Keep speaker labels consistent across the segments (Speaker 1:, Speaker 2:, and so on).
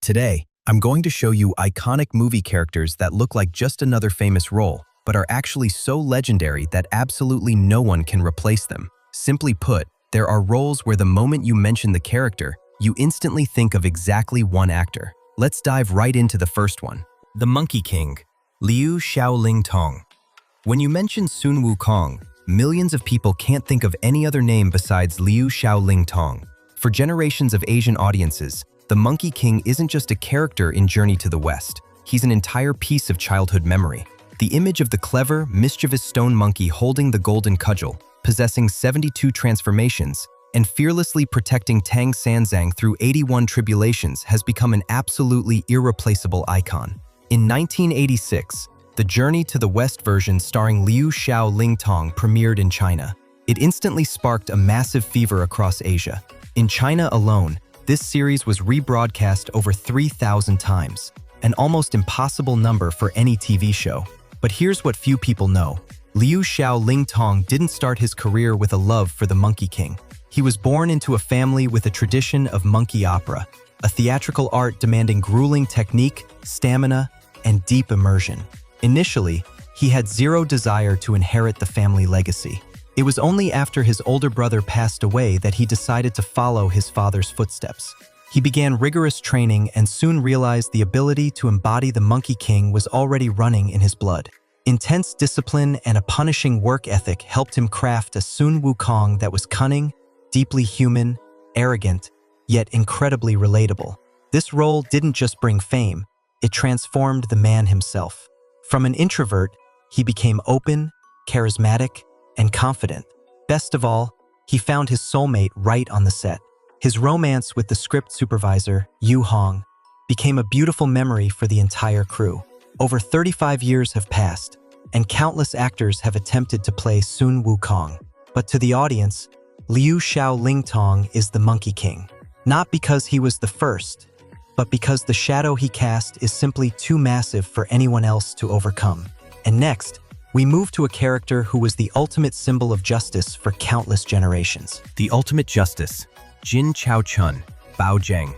Speaker 1: Today, I'm going to show you iconic movie characters that look like just another famous role, but are actually so legendary that absolutely no one can replace them. Simply put, there are roles where the moment you mention the character, you instantly think of exactly one actor. Let's dive right into the first one. The Monkey King, Liu Xiaoling Tong. When you mention Sun Wukong, millions of people can't think of any other name besides Liu Xiaoling Tong. For generations of Asian audiences, the Monkey King isn't just a character in Journey to the West. He's an entire piece of childhood memory. The image of the clever, mischievous stone monkey holding the golden cudgel, possessing 72 transformations, and fearlessly protecting Tang Sanzang through 81 tribulations has become an absolutely irreplaceable icon. In 1986, the Journey to the West version starring Liu Xiaoling Tong premiered in China. It instantly sparked a massive fever across Asia. In China alone, this series was rebroadcast over 3,000 times, an almost impossible number for any TV show. But here's what few people know. Liu Xiaoling Tong didn't start his career with a love for the Monkey King. He was born into a family with a tradition of monkey opera, a theatrical art demanding grueling technique, stamina, and deep immersion. Initially, he had zero desire to inherit the family legacy. It was only after his older brother passed away that he decided to follow his father's footsteps. He began rigorous training and soon realized the ability to embody the Monkey King was already running in his blood. Intense discipline and a punishing work ethic helped him craft a Sun Wukong that was cunning, deeply human, arrogant, yet incredibly relatable. This role didn't just bring fame, it transformed the man himself. From an introvert, he became open, charismatic, and confident. Best of all, he found his soulmate right on the set. His romance with the script supervisor, Yu Hong, became a beautiful memory for the entire crew. Over 35 years have passed, and countless actors have attempted to play Sun Wukong. But to the audience, Liu Xiaoling Tong is the Monkey King. Not because he was the first, but because the shadow he cast is simply too massive for anyone else to overcome. And next, we move to a character who was the ultimate symbol of justice for countless generations. The ultimate justice, Jin Chao-chun, Bao Zheng.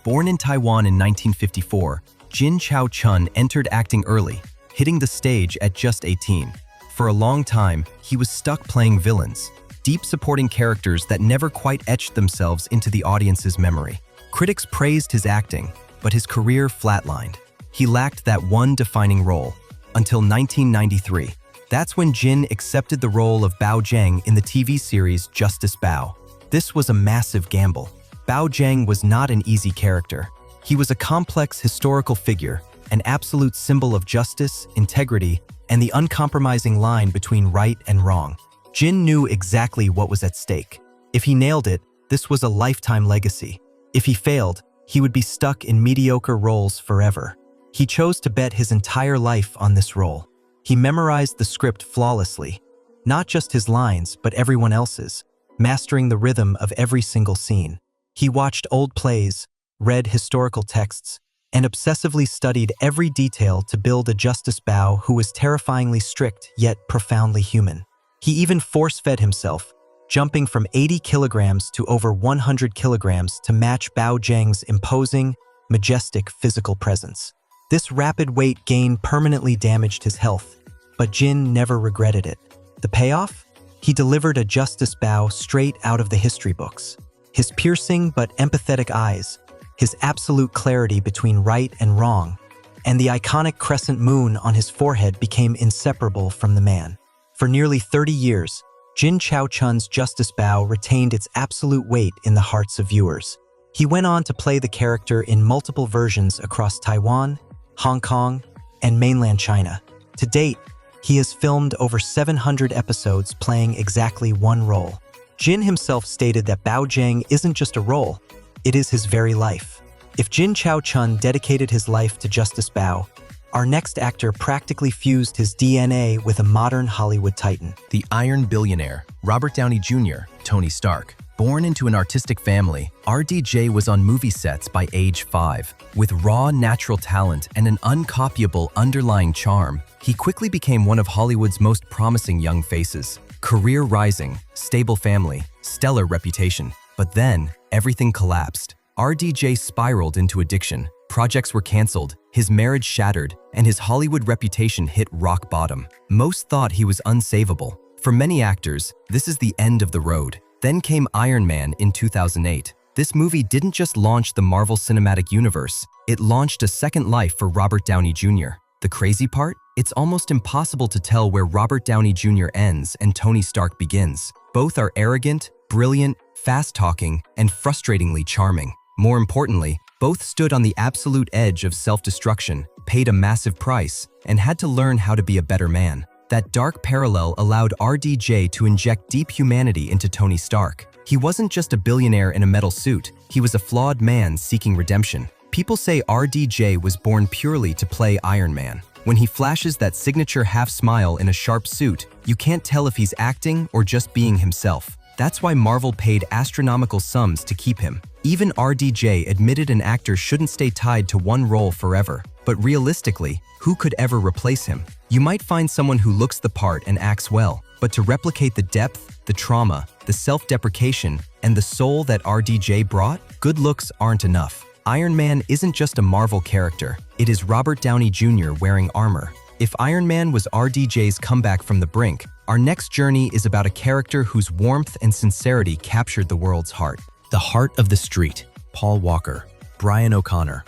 Speaker 1: Born in Taiwan in 1954, Jin Chao-chun entered acting early, hitting the stage at just 18. For a long time, he was stuck playing villains, deep supporting characters that never quite etched themselves into the audience's memory. Critics praised his acting, but his career flatlined. He lacked that one defining role, until 1993. That's when Jin accepted the role of Bao Zheng in the TV series Justice Bao. This was a massive gamble. Bao Zheng was not an easy character. He was a complex historical figure, an absolute symbol of justice, integrity, and the uncompromising line between right and wrong. Jin knew exactly what was at stake. If he nailed it, this was a lifetime legacy. If he failed, he would be stuck in mediocre roles forever. He chose to bet his entire life on this role. He memorized the script flawlessly, not just his lines, but everyone else's, mastering the rhythm of every single scene. He watched old plays, read historical texts, and obsessively studied every detail to build a Justice Bao who was terrifyingly strict yet profoundly human. He even force-fed himself, jumping from 80 kilograms to over 100 kilograms to match Bao Zheng's imposing, majestic physical presence. This rapid weight gain permanently damaged his health, but Jin never regretted it. The payoff? He delivered a Justice Bao straight out of the history books. His piercing but empathetic eyes, his absolute clarity between right and wrong, and the iconic crescent moon on his forehead became inseparable from the man. For nearly 30 years, Jin Chao-chun's Justice Bao retained its absolute weight in the hearts of viewers. He went on to play the character in multiple versions across Taiwan, Hong Kong, and mainland China. To date, he has filmed over 700 episodes playing exactly one role. Jin himself stated that Bao Zheng isn't just a role, it is his very life. If Jin Chao-chun dedicated his life to Justice Bao, our next actor practically fused his DNA with a modern Hollywood titan. The Iron Billionaire, Robert Downey Jr., Tony Stark. Born into an artistic family, RDJ was on movie sets by age 5. With raw, natural talent and an uncopyable underlying charm, he quickly became one of Hollywood's most promising young faces. Career rising, stable family, stellar reputation. But then, everything collapsed. RDJ spiraled into addiction. Projects were canceled, his marriage shattered, and his Hollywood reputation hit rock bottom. Most thought he was unsavable. For many actors, this is the end of the road. Then came Iron Man in 2008. This movie didn't just launch the Marvel Cinematic Universe, it launched a second life for Robert Downey Jr. The crazy part? It's almost impossible to tell where Robert Downey Jr. ends and Tony Stark begins. Both are arrogant, brilliant, fast-talking, and frustratingly charming. More importantly, both stood on the absolute edge of self-destruction, paid a massive price, and had to learn how to be a better man. That dark parallel allowed RDJ to inject deep humanity into Tony Stark. He wasn't just a billionaire in a metal suit, he was a flawed man seeking redemption. People say RDJ was born purely to play Iron Man. When he flashes that signature half-smile in a sharp suit, you can't tell if he's acting or just being himself. That's why Marvel paid astronomical sums to keep him. Even RDJ admitted an actor shouldn't stay tied to one role forever. But realistically, who could ever replace him? You might find someone who looks the part and acts well, but to replicate the depth, the trauma, the self-deprecation, and the soul that RDJ brought, good looks aren't enough. Iron Man isn't just a Marvel character, it is Robert Downey Jr. wearing armor. If Iron Man was RDJ's comeback from the brink, our next journey is about a character whose warmth and sincerity captured the world's heart. The heart of the street, Paul Walker, Brian O'Connor.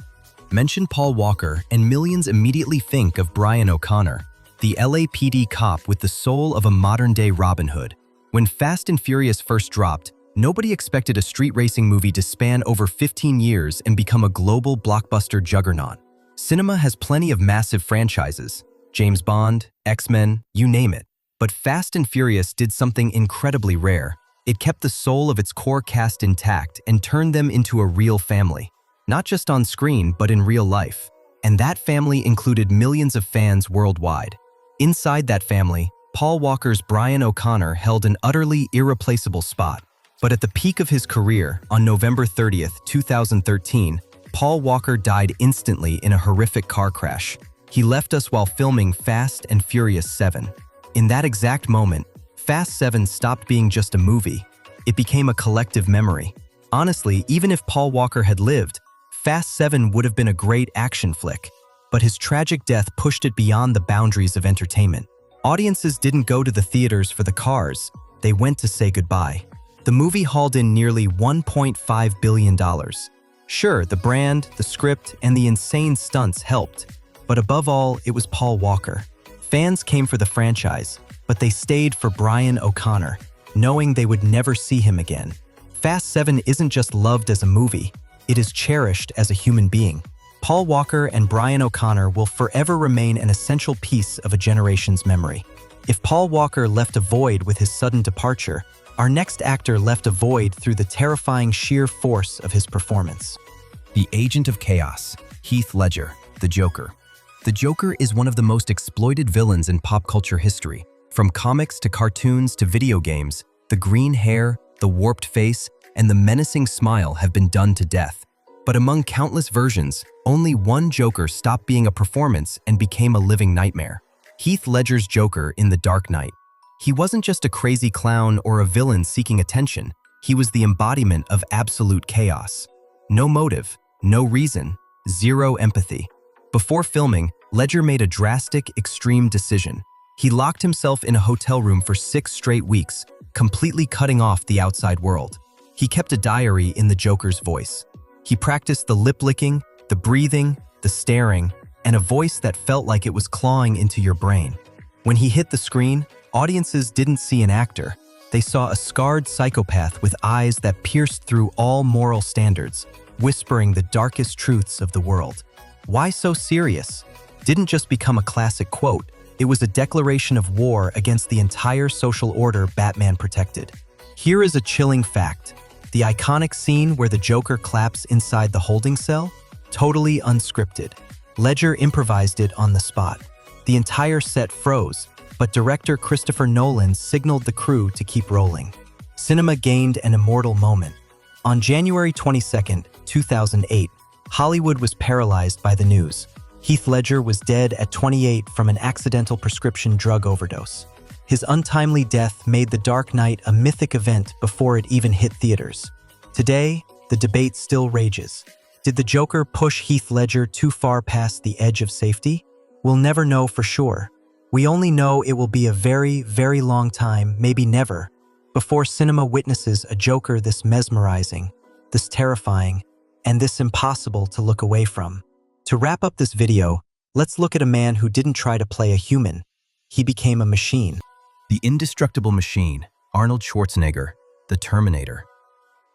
Speaker 1: Mention Paul Walker and millions immediately think of Brian O'Connor, the LAPD cop with the soul of a modern-day Robin Hood. When Fast and Furious first dropped, nobody expected a street racing movie to span over 15 years and become a global blockbuster juggernaut. Cinema has plenty of massive franchises, James Bond, X-Men, you name it. But Fast and Furious did something incredibly rare. It kept the soul of its core cast intact and turned them into a real family. Not just on screen, but in real life. And that family included millions of fans worldwide. Inside that family, Paul Walker's Brian O'Connor held an utterly irreplaceable spot. But at the peak of his career, on November 30th, 2013, Paul Walker died instantly in a horrific car crash. He left us while filming Fast and Furious 7. In that exact moment, Fast 7 stopped being just a movie. It became a collective memory. Honestly, even if Paul Walker had lived, Fast 7 would have been a great action flick. But his tragic death pushed it beyond the boundaries of entertainment. Audiences didn't go to the theaters for the cars, they went to say goodbye. The movie hauled in nearly $1.5 billion. Sure, the brand, the script, and the insane stunts helped. But above all, it was Paul Walker. Fans came for the franchise, but they stayed for Brian O'Connor, knowing they would never see him again. Fast 7 isn't just loved as a movie, it is cherished as a human being. Paul Walker and Brian O'Connor will forever remain an essential piece of a generation's memory. If Paul Walker left a void with his sudden departure, our next actor left a void through the terrifying sheer force of his performance. The Agent of Chaos, Heath Ledger, the Joker. The Joker is one of the most exploited villains in pop culture history. From comics to cartoons to video games, the green hair, the warped face, and the menacing smile have been done to death. But among countless versions, only one Joker stopped being a performance and became a living nightmare. Heath Ledger's Joker in The Dark Knight. He wasn't just a crazy clown or a villain seeking attention, he was the embodiment of absolute chaos. No motive, no reason, zero empathy. Before filming, Ledger made a drastic, extreme decision. He locked himself in a hotel room for 6 straight weeks, completely cutting off the outside world. He kept a diary in the Joker's voice. He practiced the lip-licking, the breathing, the staring, and a voice that felt like it was clawing into your brain. When he hit the screen, audiences didn't see an actor. They saw a scarred psychopath with eyes that pierced through all moral standards, whispering the darkest truths of the world. Why so serious? Didn't just become a classic quote. It was a declaration of war against the entire social order Batman protected. Here is a chilling fact. The iconic scene where the Joker claps inside the holding cell? Totally unscripted. Ledger improvised it on the spot. The entire set froze, but director Christopher Nolan signaled the crew to keep rolling. Cinema gained an immortal moment. On January 22, 2008, Hollywood was paralyzed by the news. Heath Ledger was dead at 28 from an accidental prescription drug overdose. His untimely death made The Dark Knight a mythic event before it even hit theaters. Today, the debate still rages.
Speaker 2: Did the Joker push Heath Ledger too far past the edge of safety? We'll never know for sure. We only know it will be a very, very long time, maybe never, before cinema witnesses a Joker this mesmerizing, this terrifying, and this impossible to look away from. To wrap up this video, let's look at a man who didn't try to play a human. He became a machine.
Speaker 1: The indestructible machine, Arnold Schwarzenegger, the Terminator.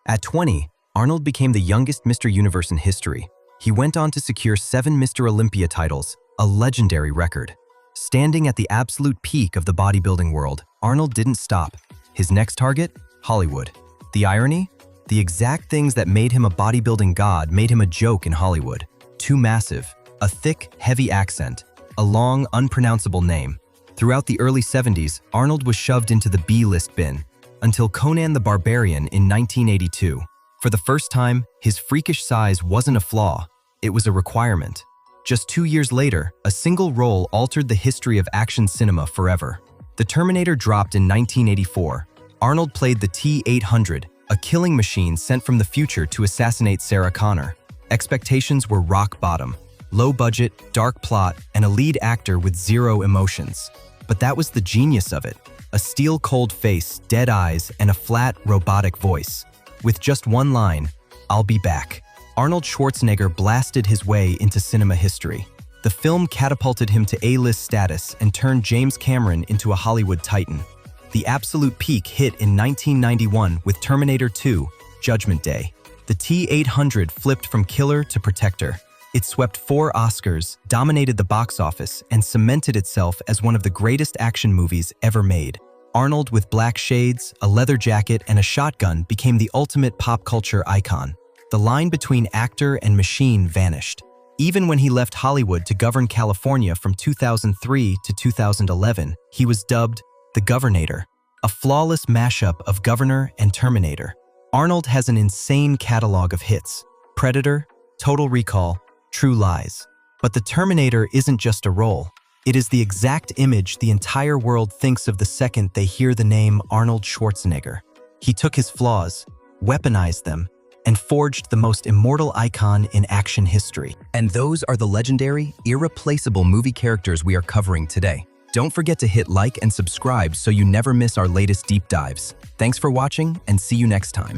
Speaker 1: At 20, Arnold became the youngest Mr. Universe in history. He went on to secure 7 Mr. Olympia titles, a legendary record. Standing at the absolute peak of the bodybuilding world, Arnold didn't stop. His next target? Hollywood. The irony? The exact things that made him a bodybuilding god made him a joke in Hollywood. Too massive, a thick, heavy accent, a long, unpronounceable name. Throughout the early 70s, Arnold was shoved into the B-list bin, until Conan the Barbarian in 1982. For the first time, his freakish size wasn't a flaw, it was a requirement. Just 2 years later, a single role altered the history of action cinema forever. The Terminator dropped in 1984. Arnold played the T-800, a killing machine sent from the future to assassinate Sarah Connor. Expectations were rock bottom. Low budget, dark plot, and a lead actor with zero emotions. But that was the genius of it. A steel-cold face, dead eyes, and a flat, robotic voice. With just one line, "I'll be back." Arnold Schwarzenegger blasted his way into cinema history. The film catapulted him to A-list status and turned James Cameron into a Hollywood titan. The absolute peak hit in 1991 with Terminator 2, Judgment Day. The T-800 flipped from killer to protector. It swept 4 Oscars, dominated the box office, and cemented itself as one of the greatest action movies ever made. Arnold with black shades, a leather jacket, and a shotgun became the ultimate pop culture icon. The line between actor and machine vanished. Even when he left Hollywood to govern California from 2003 to 2011, he was dubbed the Governator, a flawless mashup of Governor and Terminator. Arnold has an insane catalog of hits: Predator, Total Recall, True Lies. But the Terminator isn't just a role. It is the exact image the entire world thinks of the second they hear the name Arnold Schwarzenegger. He took his flaws, weaponized them, and forged the most immortal icon in action history. And those are the legendary, irreplaceable movie characters we are covering today. Don't forget to hit like and subscribe so you never miss our latest deep dives. Thanks for watching, and see you next time.